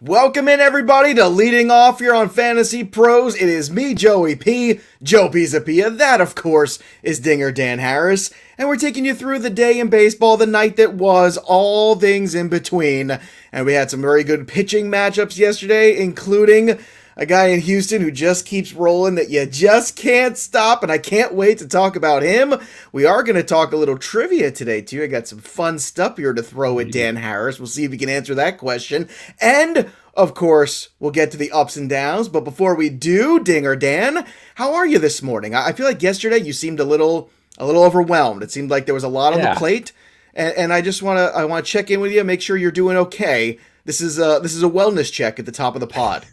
Welcome in, everybody, to Leading Off here on Fantasy Pros. It is me, Joey P, Joe Pisapia. That, of course, is Dinger Dan Harris. And we're taking you through the day in baseball, the night that was, all things in between. And we had some very good pitching matchups yesterday, including a guy in Houston who just keeps rolling that you just can't stop, and I can't wait to talk about him. We are going to talk a little trivia today, too. I got some fun stuff here to throw at Dan Harris. We'll see if he can answer that question. And, of course, we'll get to the ups and downs. But before we do, Dinger Dan, how are you this morning? I feel like yesterday you seemed a little overwhelmed. It seemed like there was a lot on the plate. And I just want to check in with you, make sure you're doing okay. This is a wellness check at the top of the pod.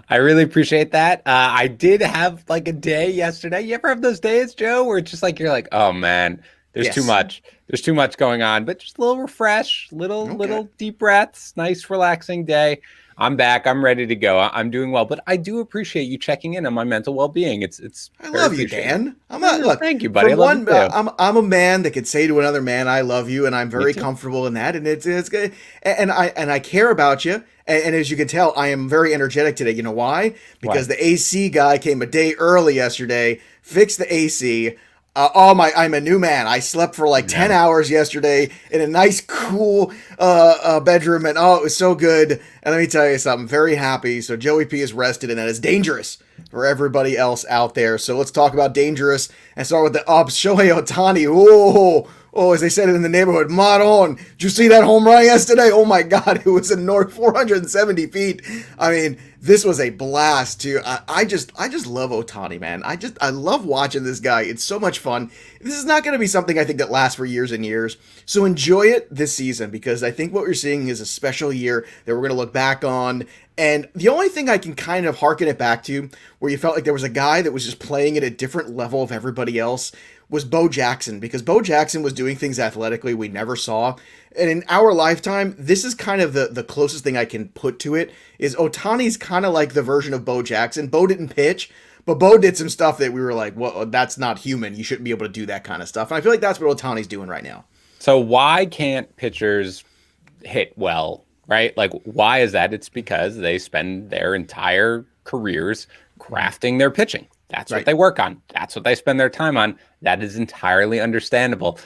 I really appreciate that. I did have like a day yesterday. You ever have those days, Joe, where it's just like you're like, oh man, there's too much. There's too much going on, but just a little refresh, little deep breaths, nice relaxing day. I'm back. I'm ready to go. I'm doing well, but I do appreciate you checking in on my mental well-being. It's I love you, Dan. Thank you, buddy. I'm a man that could say to another man, "I love you," and I'm very comfortable in that. And it's good. And I care about you. And as you can tell, I am very energetic today. You know why? Because the AC guy came a day early yesterday, fixed the AC. I'm a new man. I slept for like 10 hours yesterday in a nice, cool bedroom, and it was so good. And let me tell you something, very happy. So Joey P is rested, and that is dangerous for everybody else out there. So let's talk about dangerous and start with the ups. Shohei Ohtani, as they said it in the neighborhood, Maron. Did you see that home run yesterday? Oh my God, it was a north 470 feet. I mean, this was a blast too. I just love Ohtani, man. I love watching this guy. It's so much fun. This is not going to be something I think that lasts for years and years. So enjoy it this season, because I think what we're seeing is a special year that we're going to look back on. And the only thing I can kind of harken it back to, where you felt like there was a guy that was just playing at a different level of everybody else, was Bo Jackson, because Bo Jackson was doing things athletically we never saw. And in our lifetime, this is kind of the closest thing I can put to it, is Ohtani's kind of like the version of Bo Jackson. Bo didn't pitch, but Bo did some stuff that we were like, well, that's not human. You shouldn't be able to do that kind of stuff. And I feel like that's what Ohtani's doing right now. So why can't pitchers hit well, right? Like, why is that? It's because they spend their entire careers crafting their pitching. That's what they work on. That's what they spend their time on. That is entirely understandable.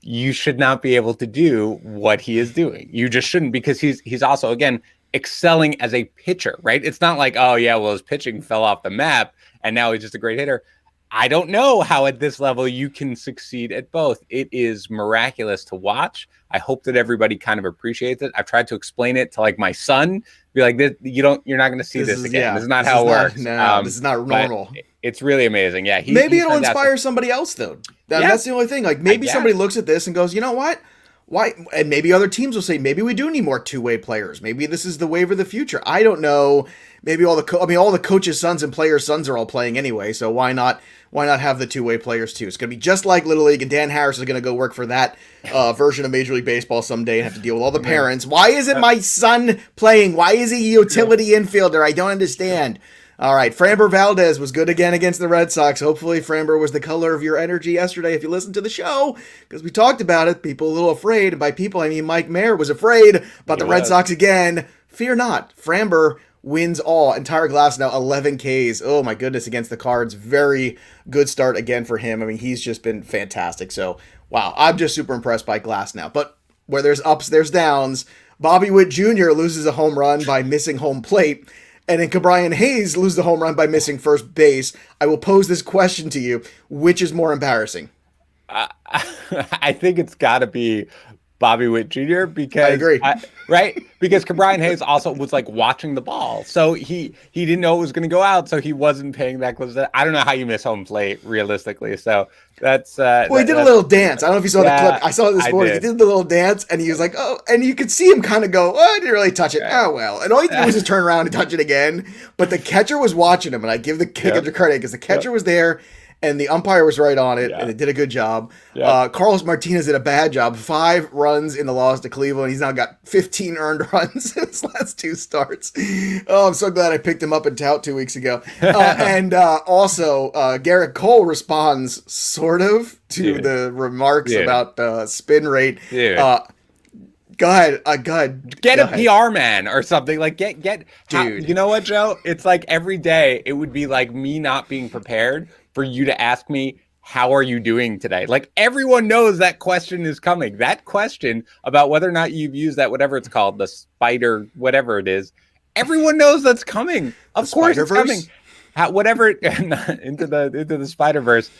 You should not be able to do what he is doing. You just shouldn't, because he's also, again, excelling as a pitcher, right? It's not like, oh yeah, well, his pitching fell off the map and now he's just a great hitter. I don't know how at this level you can succeed at both. It is miraculous to watch. I hope that everybody kind of appreciates it. I've tried to explain it to like my son, be like, you're not going to see this again. Yeah, this is not how it works. No, this is not normal. It's really amazing. Yeah. Maybe it'll inspire somebody else though. That's the only thing. Like maybe somebody looks at this and goes, you know what? Why? And maybe other teams will say, maybe we do need more two-way players. Maybe this is the wave of the future. I don't know. Maybe all the coaches' sons and players' sons are all playing anyway. So why not have the two-way players too? It's going to be just like Little League, and Dan Harris is going to go work for that version of Major League Baseball someday and have to deal with all the parents. Why isn't my son playing? Why is he a utility infielder? I don't understand. All right, Framber Valdez was good again against the Red Sox. Hopefully Framber was the color of your energy yesterday if you listened to the show, because we talked about it. People a little afraid. And by people, I mean Mike Mayer was afraid about the Red Sox again. Fear not. Framber wins all. Entire Glass now 11 Ks. Oh my goodness, against the Cards. Very good start again for him. I mean, he's just been fantastic. So, wow, I'm just super impressed by Glass now. But where there's ups, there's downs. Bobby Witt Jr. loses a home run by missing home plate. And then Ke'Bryan Hayes loses the home run by missing first base. I will pose this question to you. Which is more embarrassing? I think it's got to be Bobby Witt Jr. because I agree. Right? Because Ke'Bryan Hayes also was like watching the ball. So he didn't know it was going to go out. So he wasn't paying that close. I don't know how you miss home plate realistically. So that's well, he did a little dance. I don't know if you saw the clip. I saw it this morning. He did the little dance and he was like, oh, and you could see him kind of go, oh, I didn't really touch it. Right. Oh, well. And all he did was just turn around and touch it again. But the catcher was watching him, and I give the catcher credit because the catcher was there. And the umpire was right on it, and it did a good job. Carlos Martinez did a bad job. 5 runs in the loss to Cleveland. He's now got 15 earned runs in his last 2 starts. Oh, I'm so glad I picked him up in tout 2 weeks ago. And also, Garrett Cole responds sort of to the remarks about spin rate. Go ahead. Go ahead. Get Go a ahead. PR man or something. Like Dude. You know what, Joe? It's like every day it would be like me not being prepared for you to ask me, how are you doing today? Like everyone knows that question is coming. That question about whether or not you've used that, whatever it's called, the spider, whatever it is, everyone knows that's coming. Of course it's coming. Whatever into the Spider-Verse.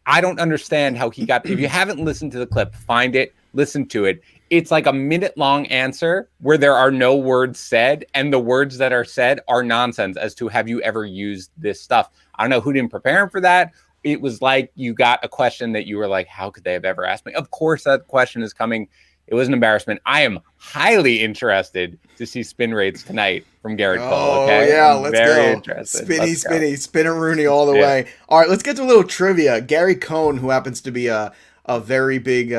I don't understand how he got. If you haven't listened to the clip, find it, listen to it. It's like a minute-long answer where there are no words said, and the words that are said are nonsense as to have you ever used this stuff. I don't know who didn't prepare him for that. It was like you got a question that you were like, how could they have ever asked me? Of course that question is coming. It was an embarrassment. I am highly interested to see spin rates tonight from Garrett Cole. Okay? Yeah, I'm let's very go. interested. Spinner-Rooney all the way. All right, let's get to a little trivia. Gary Cohn, who happens to be a very big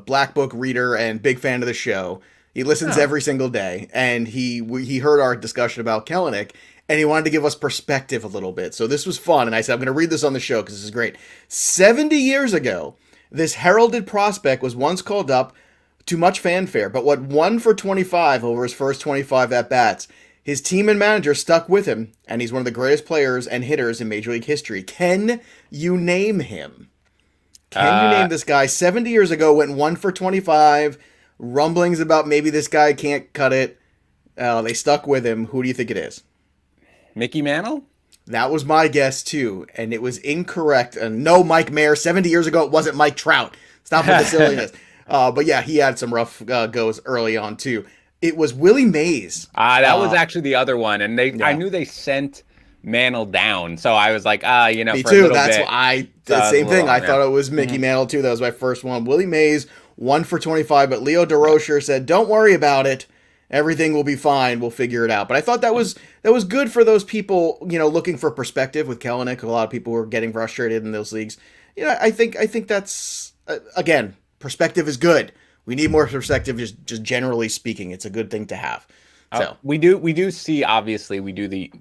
Black Book reader and big fan of the show. He listens every single day, and he heard our discussion about Kellenic, and he wanted to give us perspective a little bit. So this was fun, and I said, I'm going to read this on the show because this is great. 70 years ago, this heralded prospect was once called up to much fanfare, but what 1 for 25 over his first 25 at-bats. His team and manager stuck with him, and he's one of the greatest players and hitters in Major League history. Can you name him? Can you name this guy? 70 years ago, went 1 for 25. Rumblings about maybe this guy can't cut it. They stuck with him. Who do you think it is? Mickey Mantle? That was my guess, too, and it was incorrect. And no, Mike Mayer. 70 years ago, it wasn't Mike Trout. Stop with the silliness. But yeah, he had some rough goes early on, too. It was Willie Mays. That was actually the other one, and I knew they sent Mantle down, so I was like, Me for too. A little That's bit, what I the same thing. I thought it was Mickey Mantle too. That was my first one. Willie Mays 1 for 25, but Leo DeRocher said, "Don't worry about it. Everything will be fine. We'll figure it out." But I thought that was good for those people, looking for perspective with Kellenic. A lot of people were getting frustrated in those leagues. I think that's again, perspective is good. We need more perspective, just generally speaking. It's a good thing to have. So we do see, obviously,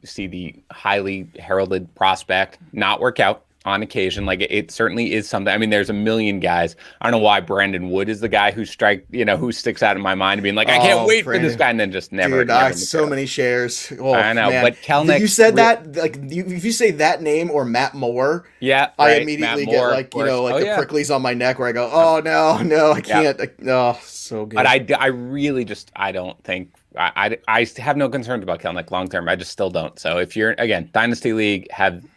see the highly heralded prospect not work out on occasion. Like it certainly is something. I mean, there's a million guys. I don't know why Brandon Wood is the guy who sticks out in my mind, being like, I can't wait for this guy, and then just never. Dude, I so many shares. Oh, I know, man. but Kellenic. You said that if you say that name or Matt Moore, yeah, I immediately get the pricklies on my neck where I go, oh no, I can't. So good. But I really just I don't think. I have no concerns about Kellenic long term. I just still don't. So if you're, again, Dynasty League,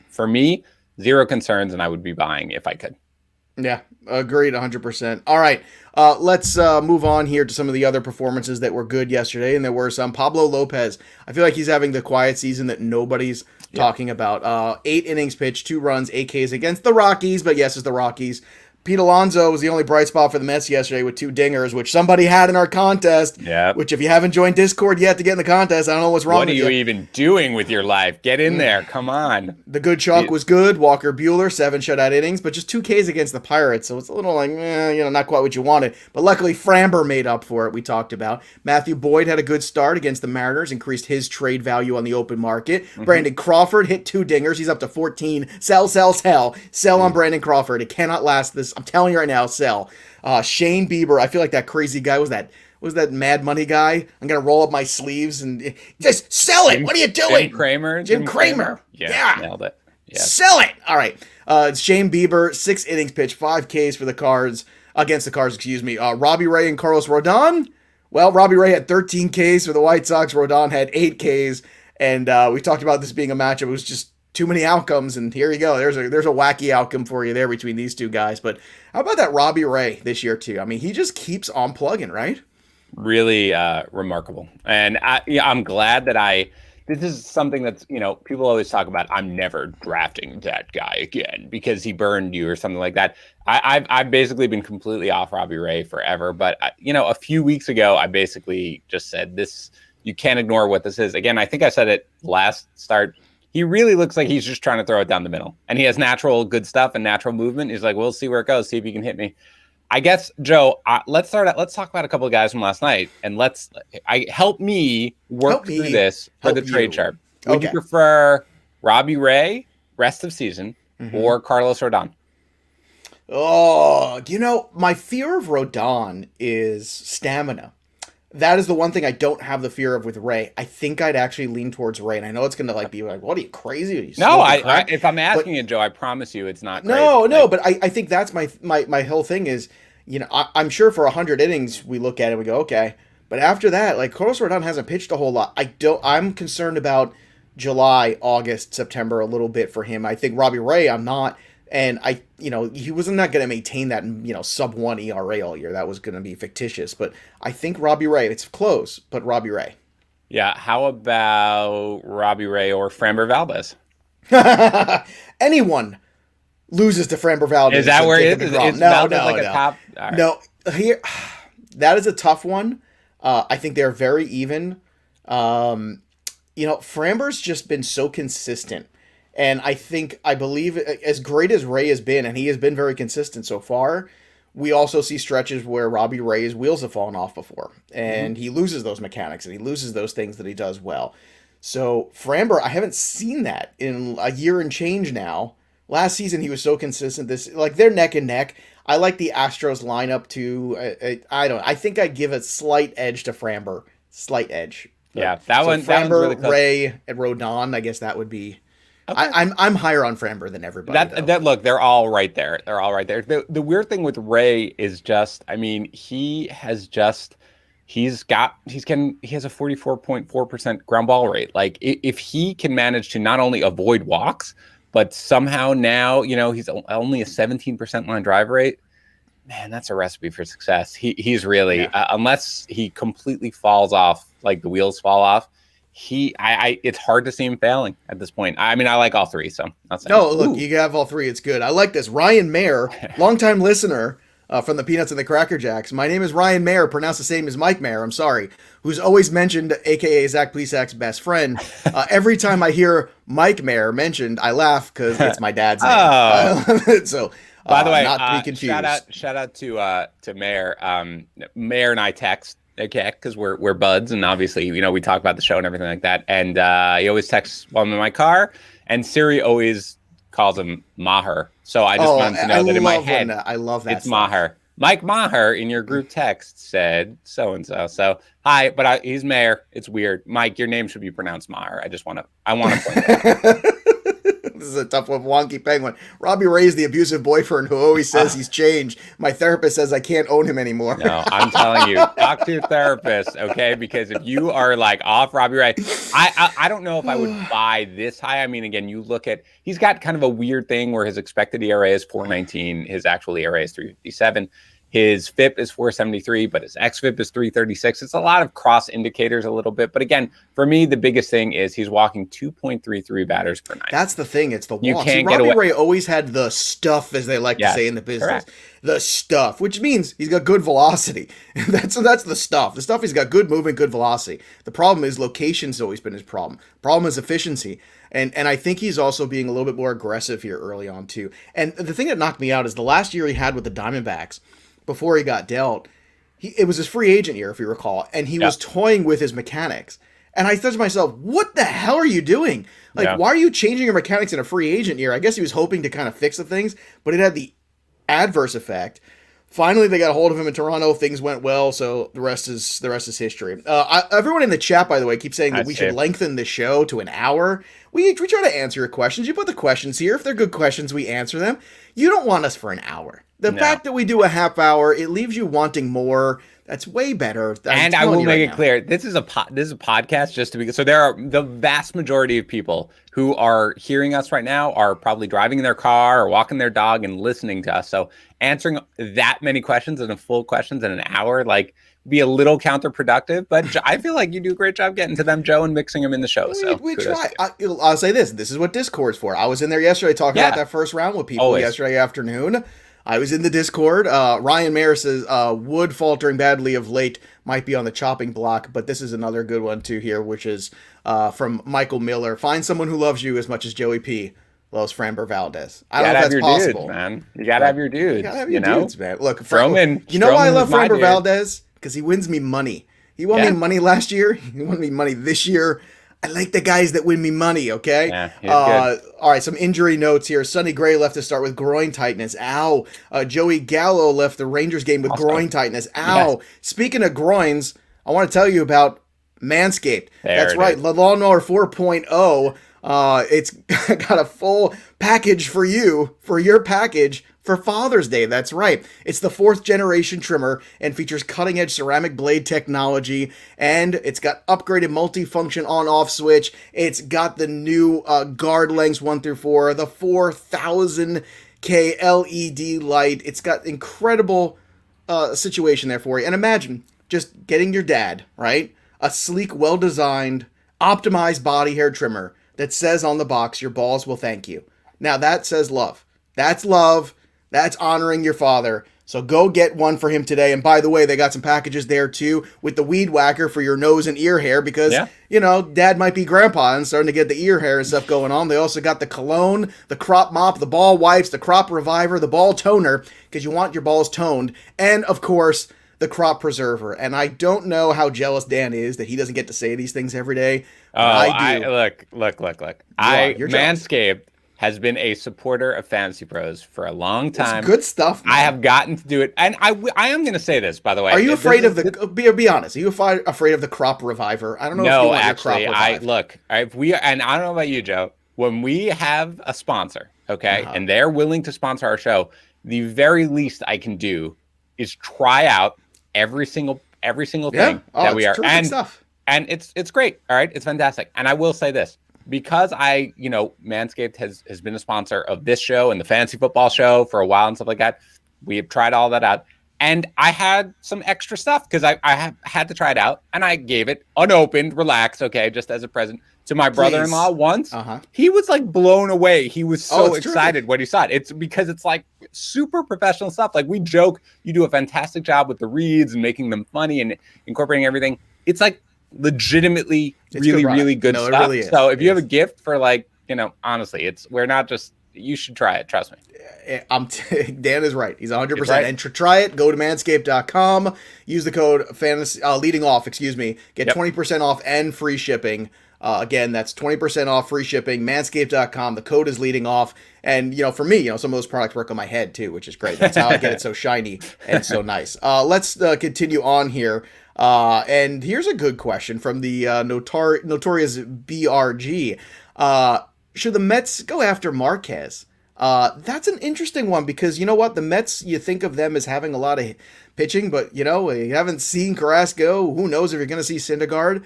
for me, zero concerns, and I would be buying if I could. Yeah, agreed 100%. All right, let's move on here to some of the other performances that were good yesterday, and there were some. Pablo Lopez, I feel like he's having the quiet season that nobody's talking about. 8 innings pitched, 2 runs, 8 Ks against the Rockies, but yes, it's the Rockies. Pete Alonso was the only bright spot for the Mets yesterday with 2 dingers, which somebody had in our contest. Yeah. Which, if you haven't joined Discord yet to get in the contest, I don't know what's wrong with you. What are you even doing with your life? Get in there. Come on. The good chalk was good. Walker Buehler, 7 shutout innings, but just 2 Ks against the Pirates, so it's a little like, not quite what you wanted. But luckily, Framber made up for it, we talked about. Matthew Boyd had a good start against the Mariners, increased his trade value on the open market. Brandon Crawford hit 2 dingers. He's up to 14. Sell. Sell on Brandon Crawford. It cannot last this. I'm telling you right now, sell. Shane Bieber, I feel like that crazy guy was that Mad Money guy. I'm gonna roll up my sleeves and just sell it. What are you doing? Jim Kramer. Yeah. Nailed it. Yeah. Sell it. All right. Shane Bieber, 6 innings pitched, 5 Ks for the Cards against the Cards. Robbie Ray and Carlos Rodon. Well, Robbie Ray had 13 Ks for the White Sox. Rodon had 8 Ks, and we talked about this being a matchup. It was just too many outcomes, and here you go. There's a wacky outcome for you there between these two guys. But how about that Robbie Ray this year too? I mean, he just keeps on plugging, right? Really remarkable, and I'm glad that this is something that's, people always talk about, I'm never drafting that guy again because he burned you or something like that. I've basically been completely off Robbie Ray forever, but a few weeks ago I basically just said this. You can't ignore what this is. Again, I think I said it last start. He really looks like he's just trying to throw it down the middle. And he has natural good stuff and natural movement. He's like, we'll see where it goes. See if he can hit me. I guess, Joe, let's talk about a couple of guys from last night. And help me work through this for the trade chart. Would you prefer Robbie Ray, rest of season, or Carlos Rodon? Oh, my fear of Rodon is stamina. That is the one thing I don't have the fear of with Ray. I think I'd actually lean towards Ray, and I know it's going to be like, what are you, crazy? Are you No, if I'm asking you, Joe, I promise you it's not crazy. No, but I think that's my whole thing is, I'm sure for 100 innings we look at it and we go, okay. But after that, like, Carlos Rodon hasn't pitched a whole lot. I'm concerned about July, August, September a little bit for him. I think Robbie Ray, I'm not. And he was not going to maintain that, sub 1 ERA all year. That was going to be fictitious. But I think Robbie Ray, it's close, but Robbie Ray. Yeah. How about Robbie Ray or Framber Valdez? Anyone loses to Framber Valdez. Is that where it is? No. A top? Right. No, here, that is a tough one. I think they're very even. Framber's just been so consistent. And I believe as great as Ray has been, and he has been very consistent so far, we also see stretches where Robbie Ray's wheels have fallen off before. And he loses those mechanics and he loses those things that he does well. So Framber, I haven't seen that in a year and change now. Last season, he was so consistent. They're neck and neck. I like the Astros lineup too. I think I'd give a slight edge to Framber. Slight edge. Yeah, that one. Framber, that one's really close. Ray, and Rodon, I guess that would be... Okay. I'm higher on Framber than everybody. Look, they're all right there. They're all right there. The weird thing with Ray is just, I mean, he has a 44.4% ground ball rate. Like, if he can manage to not only avoid walks, but somehow now, he's only a 17% line drive rate. Man, that's a recipe for success. He's really, unless he completely falls off, like the wheels fall off, it's hard to see him failing at this point. I mean, I like all three, so I'll say. No, look, you have all three. It's good. I like this. Ryan Mayer, longtime listener from the Peanuts and the Cracker Jacks. My name is Ryan Mayer, pronounced the same as Mike Mayer. I'm sorry. Who's always mentioned, aka Zach Plesac's best friend. Every time I hear Mike Mayer mentioned, I laugh because it's my dad's name. Oh. So, by the way, not to be confused. Shout out to Mayer. Mayer and I text. Okay, because we're buds, and obviously, we talk about the show and everything like that. And he always texts while I'm in my car, and Siri always calls him Maher. So I just wanted to know that in my head, I love that. It's stuff. Maher. Mike Maher in your group text said so and so. So hi, but he's Mayer. It's weird. Mike, your name should be pronounced Maher. I want to point that out. This is a tough one, wonky penguin. Robbie Ray's the abusive boyfriend who always says he's changed. My therapist says I can't own him anymore. No, I'm telling you, talk to your therapist, okay? Because if you are like off Robbie Ray, I don't know if I would buy this high. I mean, again, you look at, he's got kind of a weird thing where his expected ERA is 4.19, his actual ERA is 3.57. His FIP is 4.73, but his XFIP is 3.36. It's a lot of cross indicators a little bit. But again, for me, the biggest thing is he's walking 2.33 batters per night. That's the thing. It's the walk. You can't Robbie get away. Ray always had the stuff, as they like to say in the business. Correct. The stuff, which means he's got good velocity. That's the stuff. The stuff, he's got good movement, good velocity. The problem is location's always been his problem. Problem is efficiency. And I think he's also being a little bit more aggressive here early on, too. And the thing that knocked me out is the last year he had with the Diamondbacks, before he got dealt, it was his free agent year, if you recall, and he was toying with his mechanics. And I thought to myself, what the hell are you doing? Like, why are you changing your mechanics in a free agent year? I guess he was hoping to kind of fix the things, but it had the adverse effect. Finally, they got a hold of him in Toronto. Things went well, so the rest is history. Everyone in the chat, by the way, keeps saying that we should lengthen the show to an hour. We try to answer your questions. You put the questions here. If they're good questions, we answer them. You don't want us for an hour. The fact that we do a half hour, it leaves you wanting more. That's way better. And I will make it clear, this is a podcast, just to be, so there are the vast majority of people who are hearing us right now are probably driving in their car or walking their dog and listening to us. So answering that many questions and full questions in an hour, like, be a little counterproductive, but I feel like you do a great job getting to them, Joe, and mixing them in the show. So we try. I'll say this is what Discord's for. I was in there yesterday talking about that first round with people yesterday afternoon. I was in the Discord. Ryan Mayer says, wood faltering badly of late, might be on the chopping block, but this is another good one too here, which is from Michael Miller. Find someone who loves you as much as Joey P loves Framber Valdez. I don't know if that's possible. Dudes, man. You gotta have your dudes. You gotta have your dudes, man. Look, you know why I love Framber Valdez? Because he wins me money. He won me money last year. He won me money this year. I like the guys that win me money, okay? Yeah, all right, some injury notes here. Sonny Gray left to start with groin tightness. Ow. Joey Gallo left the Rangers game with groin tightness. Ow. Yes. Speaking of groins, I want to tell you about Manscaped. That's right, Is. the Lawnmower 4.0. It's got a full package for you, for your package for Father's Day. That's right. It's the 4th generation trimmer and features cutting edge ceramic blade technology, and it's got upgraded multifunction on off switch. It's got the new guard lengths 1 through 4, the 4000K LED light. It's got incredible situation there for you. And imagine just getting your dad, right? A sleek, well designed, optimized body hair trimmer that says on the box, your balls will thank you. Now that says love. That's love. That's honoring your father. So go get one for him today. And by the way, they got some packages there too with the weed whacker for your nose and ear hair because, dad might be grandpa and starting to get the ear hair and stuff going on. They also got the cologne, the crop mop, the ball wipes, the crop reviver, the ball toner because you want your balls toned. And of course, the crop preserver. And I don't know how jealous Dan is that he doesn't get to say these things every day. I do. Look. Manscaped has been a supporter of Fantasy Pros for a long time. It's good stuff, man. I have gotten to do it. And I am going to say this, by the way. Are you afraid of be honest, are you afraid of the crop reviver? I don't know if you want your crop revive. And I don't know about you, Joe. When we have a sponsor, okay, and they're willing to sponsor our show, the very least I can do is try out every single thing that we are. And it's great. All right. It's fantastic. And I will say this, because Manscaped has been a sponsor of this show and the fantasy football show for a while and stuff like that. We have tried all that out. And I had some extra stuff because I have had to try it out, and I gave it unopened, relaxed, okay, just as a present to my brother-in-law once. He was like blown away. He was so excited when he saw it. It's because it's like super professional stuff. Like we joke, you do a fantastic job with the reads and making them funny and incorporating everything. It's like legitimately really good stuff. It really is. So if you have a gift for honestly, we're not just, you should try it. Trust me. Dan is right. He's 100%. Right. And to try it, go to manscaped.com, use the code leading off, get 20% off and free shipping. Again, that's 20% off free shipping, manscaped.com. The code is leading off. And, for me, some of those products work on my head too, which is great. That's how I get it so shiny and so nice. Let's continue on here. And here's a good question from the notorious BRG. Should the Mets go after Marquez? That's an interesting one because you know what? The Mets, you think of them as having a lot of pitching, but you haven't seen Carrasco. Who knows if you're going to see Syndergaard?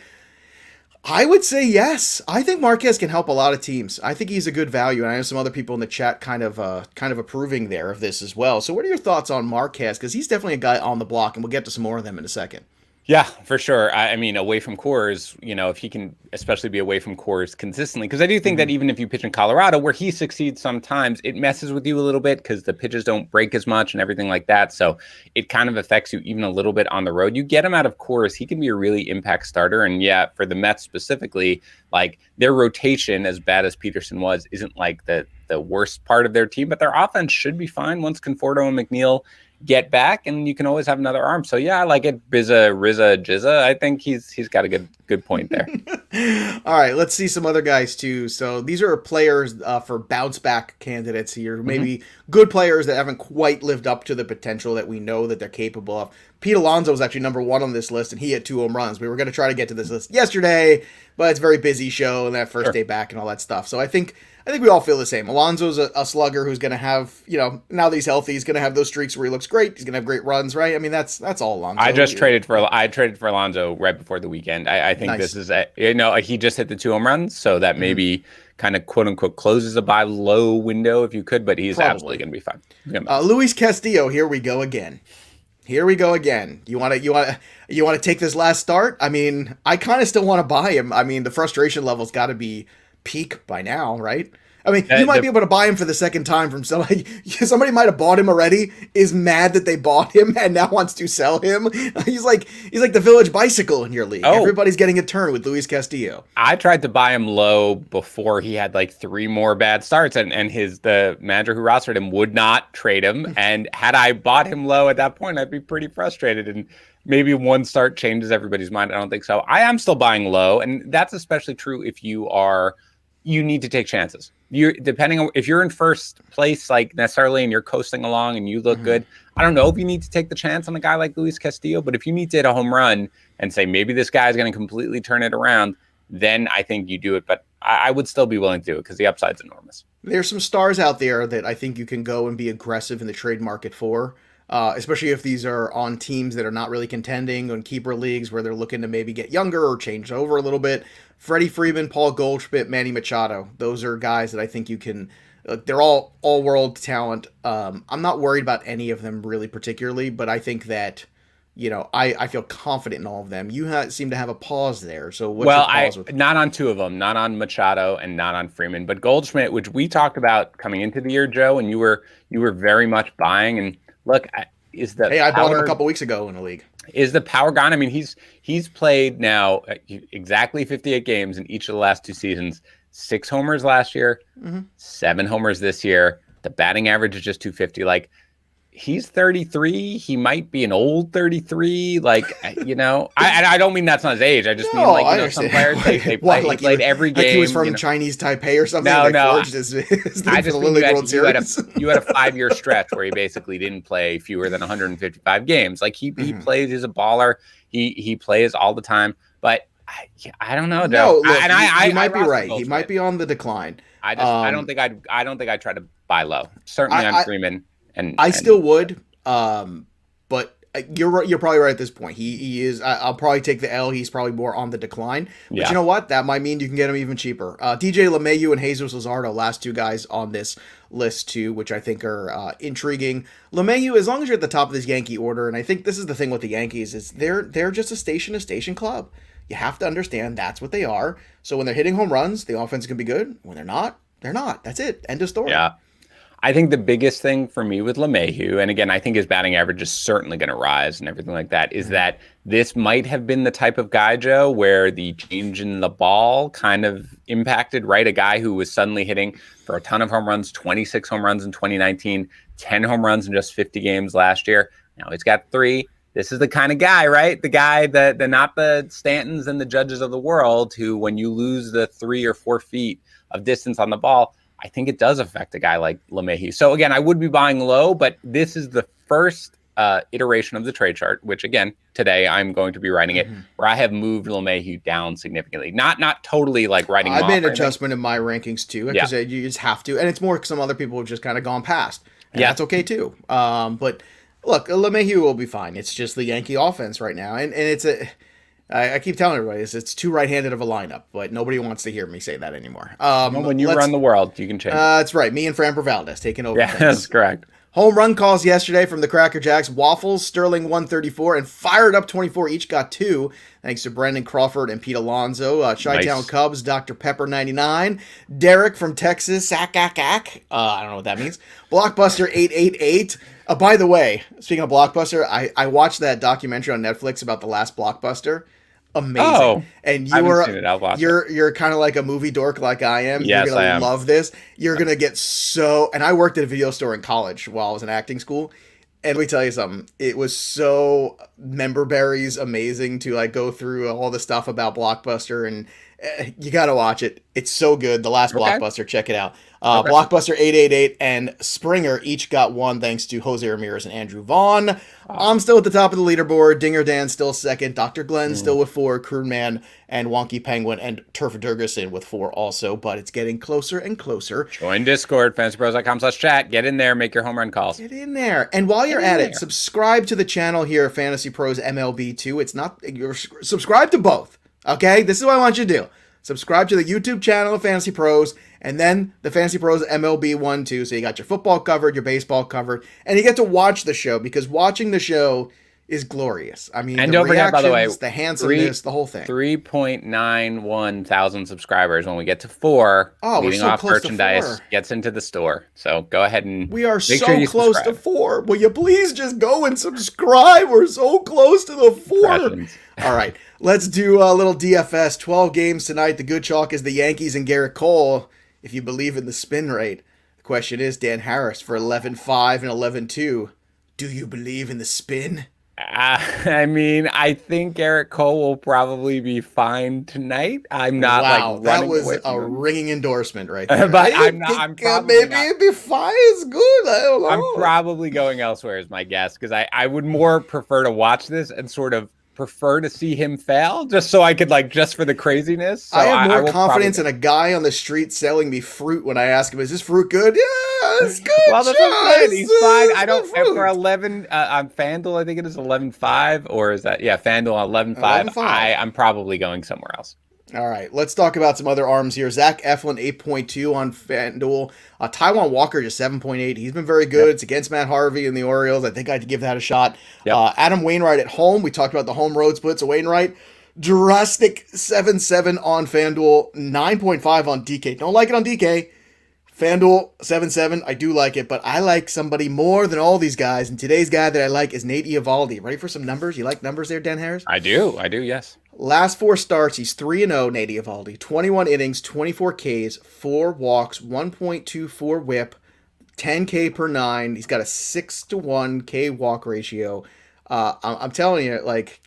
I would say yes. I think Marquez can help a lot of teams. I think he's a good value, and I know some other people in the chat kind of approving there of this as well. So what are your thoughts on Marquez? Because he's definitely a guy on the block, and we'll get to some more of them in a second. Yeah, for sure. I mean, away from Coors, if he can especially be away from Coors consistently, because I do think that even if you pitch in Colorado, where he succeeds sometimes, it messes with you a little bit because the pitches don't break as much and everything like that. So it kind of affects you even a little bit on the road. You get him out of Coors, he can be a really impact starter. And yeah, for the Mets specifically, like their rotation, as bad as Peterson was, isn't like the worst part of their team, but their offense should be fine once Conforto and McNeil get back, and you can always have another arm. So yeah, I like it. Rizza, Jizza. I think he's got a good point there. All right, let's see some other guys too. So these are players for bounce back candidates here. Maybe good players that haven't quite lived up to the potential that we know that they're capable of. Pete Alonso was actually number 1 on this list, and he had 2 home runs. We were going to try to get to this list yesterday, but it's a very busy show and that first day back and all that stuff. So I think we all feel the same. Alonso's a slugger who's going to have, now that he's healthy, he's going to have those streaks where he looks great. He's going to have great runs, right? I mean, that's all Alonso. I traded for Alonso right before the weekend. I think this is he just hit the 2 home runs, so that maybe kind of quote unquote closes a buy low window if you could, but he's absolutely going to be fine. Luis Castillo, here we go again. You want to take this last start? I mean, I kind of still want to buy him. I mean, the frustration level's got to be peak by now, right? I mean, you might be able to buy him for the second time from somebody. Somebody might have bought him already, is mad that they bought him, and now wants to sell him. He's like the Village Bicycle in your league. Everybody's getting a turn with Luis Castillo. I tried to buy him low before he had like 3 more bad starts, and the manager who rostered him would not trade him. And had I bought him low at that point, I'd be pretty frustrated. And maybe one start changes everybody's mind. I don't think so. I am still buying low, and that's especially true if you are you need to take chances. You depending on if you're in first place, like necessarily, and you're coasting along and you look good. I don't know if you need to take the chance on a guy like Luis Castillo, but if you need to hit a home run and say maybe this guy's going to completely turn it around, then I think you do it. But I would still be willing to do it because the upside's enormous. There's some stars out there that I think you can go and be aggressive in the trade market for. Especially if these are on teams that are not really contending on keeper leagues where they're looking to maybe get younger or change over a little bit. Freddie Freeman, Paul Goldschmidt, Manny Machado. Those are guys that I think you can. They're all world talent. I'm not worried about any of them really particularly, but I think that I feel confident in all of them. You seem to have a pause there. So what's your pause with? Not on two of them, not on Machado and not on Freeman, but Goldschmidt, which we talked about coming into the year, Joe, and you were very much buying. And look, I bought him a couple weeks ago in a league. Is the power gone? I mean, he's played now exactly 58 games in each of the last 2 seasons. 6 homers last year, 7 homers this year. The batting average is just 250. Like, he's 33. He might be an old 33. Like, I don't mean that's not his age. I just mean some players they played every game. Like he was from Chinese Taipei or something. No. His I just mean you had a 5-year stretch where he basically didn't play fewer than 155 games. Like he plays. He's a baller. He plays all the time. But I don't know, Joe. No, look, I might be right. He might be on the decline. I don't think I'd try to buy low. Certainly on Freeman. And still would, but you're probably right at this point. He is. I'll probably take the L. He's probably more on the decline. But you know what? That might mean you can get him even cheaper. DJ LeMahieu and Jesus Luzardo, last 2 guys on this list too, which I think are intriguing. LeMahieu, as long as you're at the top of this Yankee order, and I think this is the thing with the Yankees is they're just a station club. You have to understand that's what they are. So when they're hitting home runs, the offense can be good. When they're not, they're not. That's it. End of story. Yeah. I think the biggest thing for me with LeMahieu, and again, I think his batting average is certainly going to rise and everything like that, is that this might have been the type of guy, Joe, where the change in the ball kind of impacted, right? A guy who was suddenly hitting for a ton of home runs, 26 home runs in 2019, 10 home runs in just 50 games last year. Now he's got 3. This is the kind of guy, right? The guy that not the Stantons and the Judges of the world who, when you lose the 3 or 4 feet of distance on the ball, I think it does affect a guy like LeMahieu. So again, I would be buying low, but this is the first iteration of the trade chart, which again, today I'm going to be writing it, where I have moved LeMahieu down significantly. Not totally like writing him off. I made an adjustment in my rankings too, because you just have to. And it's more some other people have just kind of gone past. And that's okay too. But look, LeMahieu will be fine. It's just the Yankee offense right now. And it's I keep telling everybody it's too right-handed of a lineup, but nobody wants to hear me say that anymore. When you run the world, you can change. That's right. Me and Framber Valdez taking over. Yeah, things. That's correct. Home run calls yesterday from the Cracker Jacks. Waffles, Sterling 134, and Fired Up 24 each got 2. Thanks to Brendan Crawford and Pete Alonso. Chi-Town Cubs, Dr. Pepper 99. Derek from Texas, I don't know what that means. Blockbuster 888. By the way, speaking of Blockbuster, I watched that documentary on Netflix about the last Blockbuster. Amazing. Oh, and you're kind of like a movie dork like I am. Yes, you're gonna love this. You're gonna get so. And I worked at a video store in college while I was in acting school. And let me tell you something. It was so member berries amazing to like go through all the stuff about Blockbuster, and you gotta watch it. It's so good. The last Blockbuster, check it out. Blockbuster 888 and Springer each got 1 thanks to Jose Ramirez and Andrew Vaughn. I'm still at the top of the leaderboard. Dinger Dan still second. Dr. Glenn still with 4. Croonman and Wonky Penguin and Turf Durgerson with 4 also. But it's getting closer and closer. Join Discord, fantasypros.com/chat. Get in there. Make your home run calls. Get in there. And while you're at it, subscribe to the channel here, Fantasy Pros MLB2. It's not, you're subscribe to both. Okay? This is what I want you to do. Subscribe to the YouTube channel of Fantasy Pros, and then the Fantasy Pros MLB 1, 2. So you got your football covered, your baseball covered, and you get to watch the show, because watching the show is glorious. I mean, and don't forget, by the way, the handsomeness, the whole thing. 3.91 thousand subscribers. When we get to 4, leading so off close merchandise gets into the store. So go ahead and we are so close to 4. Will you please just go and subscribe? We're so close to the 4. All right, let's do a little DFS. 12 games tonight. The good chalk is the Yankees and Garrett Cole. If you believe in the spin rate, the question is Dan Harris for 11.5 and 11.2. Do you believe in the spin? I mean, I think Eric Cole will probably be fine tonight. I'm not like Wow, that running was away a from him, ringing endorsement right there. but I I'm not. think I'm probably maybe not. it'd be fine. It's good. I don't I'm know. probably going elsewhere is my guess because I would more prefer to watch this and sort of prefer to see him fail just so I could like just for the craziness. So I have I more will probably confidence go. in a guy on the street selling me fruit when I ask him, "Is this fruit good?" Yeah, it's good, Well, that's what I'm saying. Joe. He's fine. It's I good don't for fruit. 11 on FanDuel. I think it is 11.5 or is that FanDuel on 11.5. 11.5. I'm probably going somewhere else. All right, let's talk about some other arms here. Zach Eflin, 8.2 on FanDuel. Taiwan Walker, just 7.8. He's been very good. Yep. It's against Matt Harvey and the Orioles. I think I'd give that a shot. Yep. Adam Wainwright at home. We talked about the home road splits of Wainwright. Drastic 7.7 on FanDuel, 9.5 on DK. Don't like it on DK. FanDuel 7.7. I do like it, but I like somebody more than all these guys. And today's guy that I like is Nate Eovaldi. Ready for some numbers? You like numbers there, Dan Harris? I do. Yes. Last 4 starts, he's 3-0, Nate Eovaldi. 21 innings, 24 Ks, 4 walks, 1.24 whip, 10K per 9. He's got a 6-to-1 K walk ratio. I'm telling you, like,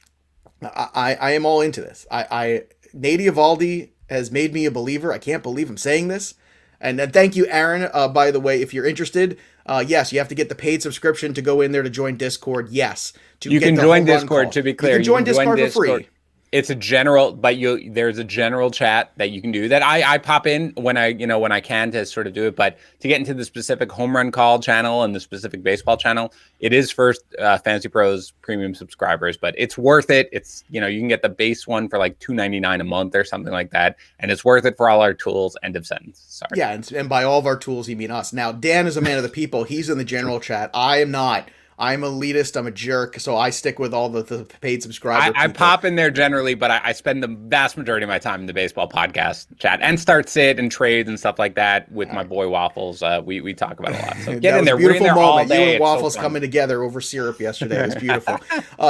I am all into this. Nate Eovaldi has made me a believer. I can't believe I'm saying this. And then thank you, Aaron. By the way, if you're interested, yes, you have to get the paid subscription to go in there to join Discord. Yes, You can join Discord. To be clear, you can join Discord for free. It's a general, but there's a general chat that you can do that I pop in when I can to sort of do it. But to get into the specific home run call channel and the specific baseball channel, it is first Fantasy Pros premium subscribers, but it's worth it. It's you can get the base one for like $2.99 a month or something like that, and it's worth it for all our tools. End of sentence. Sorry. Yeah, and by all of our tools, you mean us. Now, Dan is a man of the people. He's in the general chat. I am not. I'm elitist. I'm a jerk. So I stick with all the paid subscriber I people. pop in there generally, but I spend the vast majority of my time in the baseball podcast chat and start sit and trades and stuff like that with my boy Waffles. We talk about a lot. So get in there. Beautiful We're in there moment. all day. You and It's Waffles so coming together over syrup yesterday. It was beautiful.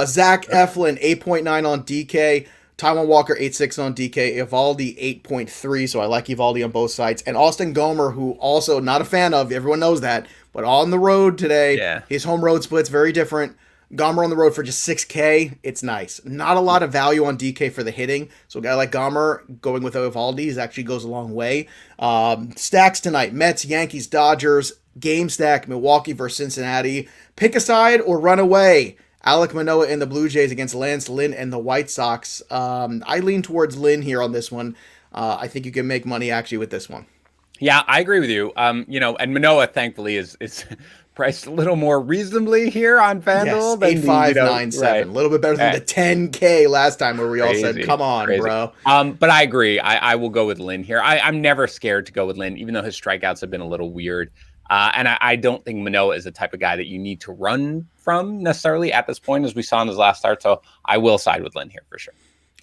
Zach Eflin, 8.9 on DK. Taiwan Walker, 8.6 on DK. Evaldi, 8.3. So I like Evaldi on both sides. And Austin Gomer, who also not a fan of. Everyone knows that. But on the road today, his home road split's very different. Gomer on the road for just 6K. It's nice. Not a lot of value on DK for the hitting. So a guy like Gomer going with Evaldi actually goes a long way. Stacks tonight. Mets, Yankees, Dodgers. Game stack. Milwaukee versus Cincinnati. Pick a side or run away. Alek Manoah and the Blue Jays against Lance Lynn and the White Sox. I lean towards Lynn here on this one. I think you can make money actually with this one. Yeah, I agree with you. And Manoah, thankfully, is priced a little more reasonably here on FanDuel. Yes, 8.597. Right. A little bit better than the 10K last time where we all said, come on, bro. But I agree. I will go with Lynn here. I'm never scared to go with Lynn, even though his strikeouts have been a little weird. And I don't think Manoah is the type of guy that you need to run from necessarily at this point, as we saw in his last start. So I will side with Lynn here for sure.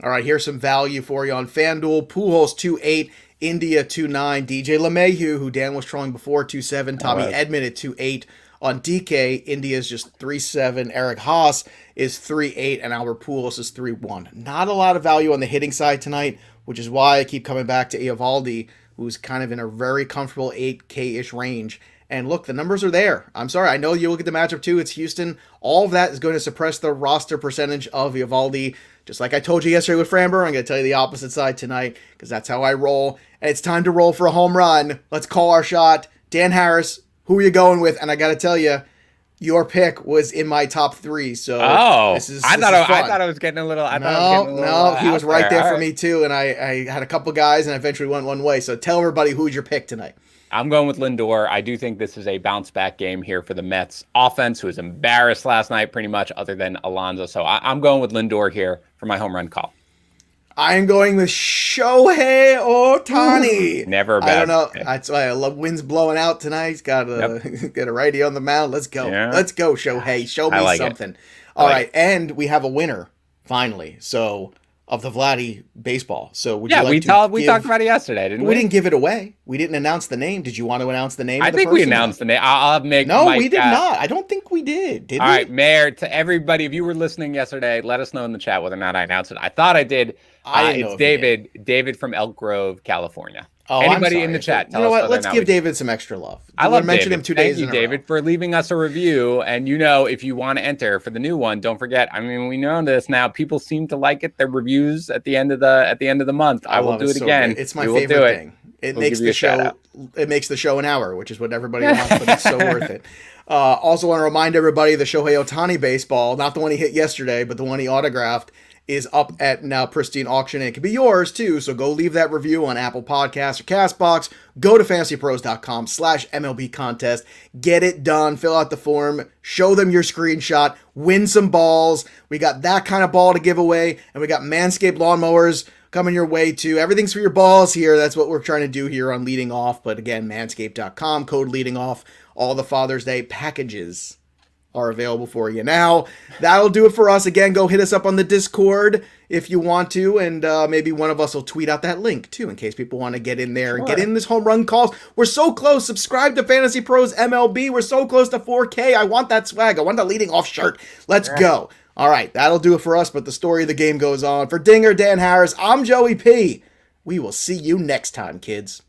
All right, here's some value for you on FanDuel. Pujols 2.8, India 2.9, DJ LeMahieu, who Dan was trolling before, 2.7, Tommy Edman at 2.8. On DK, India's just 3.7, Eric Haas is 3.8, and Albert Pujols is 3.1. Not a lot of value on the hitting side tonight, which is why I keep coming back to Eovaldi, who's kind of in a very comfortable 8K-ish range. And look, the numbers are there. I'm sorry. I know you look at the matchup too. It's Houston. All of that is going to suppress the roster percentage of Eovaldi. Just like I told you yesterday with Framber, I'm going to tell you the opposite side tonight because that's how I roll. And it's time to roll for a home run. Let's call our shot. Dan Harris, who are you going with? And I got to tell you, your pick was in my top 3. So I thought I was getting a little. No, he was right there for me too. And I had a couple guys and I eventually went one way. So tell everybody who's your pick tonight. I'm going with Lindor. I do think this is a bounce back game here for the Mets offense, who was embarrassed last night pretty much other than Alonso. So I'm going with Lindor here for my home run call. I'm going with Shohei Ohtani. Never a bad I don't know. pick. That's why I love wind's blowing out tonight. He's got a righty on the mound. Let's go. Yeah. Let's go, Shohei. Show me something. All right. And we have a winner, finally. So, of the Vladdy baseball. So would you like we talked about it yesterday, didn't we? We didn't give it away. We didn't announce the name. Did you want to announce the name? I think we announced the name. I'll make. No, Mike, we did not. I don't think we did. Did we? All right, Mayor, to everybody, if you were listening yesterday, let us know in the chat whether or not I announced it. I thought I did. I didn't know it's David from Elk Grove, California. Oh, Anybody in the chat, you know what? Let's give David some extra love. I love mention David. him 2 Thank days you, in a David, row. for leaving us a review. And if you want to enter for the new one, don't forget. I mean, we know this now. People seem to like it. Their reviews at the end of the month. I will do it again. Great. It's my favorite thing. It We'll makes the show. It makes the show an hour, which is what everybody wants, but it's so worth it. Also, want to remind everybody the Shohei Ohtani baseball, not the one he hit yesterday, but the one he autographed, is up at now pristine auction, and it can be yours too. So go leave that review on Apple Podcasts or Castbox. Go to fantasypros.com/MLB contest. Get it done. Fill out the form. Show them your screenshot. Win some balls. We got that kind of ball to give away, and we got Manscaped lawnmowers coming your way too. Everything's for your balls here. That's what we're trying to do here on Leading Off. But again, manscaped.com, code Leading Off. All the Father's Day packages are available for you. Now, that'll do it for us. Again, go hit us up on the Discord if you want to, and maybe one of us will tweet out that link too, in case people want to get in there and get in this home run calls. We're so close. Subscribe to Fantasy Pros MLB. We're so close to 4K. I want that swag. I want the Leading Off shirt. Let's go. All right, that'll do it for us, but the story of the game goes on. For Dinger, Dan Harris, I'm Joey P. We will see you next time, kids.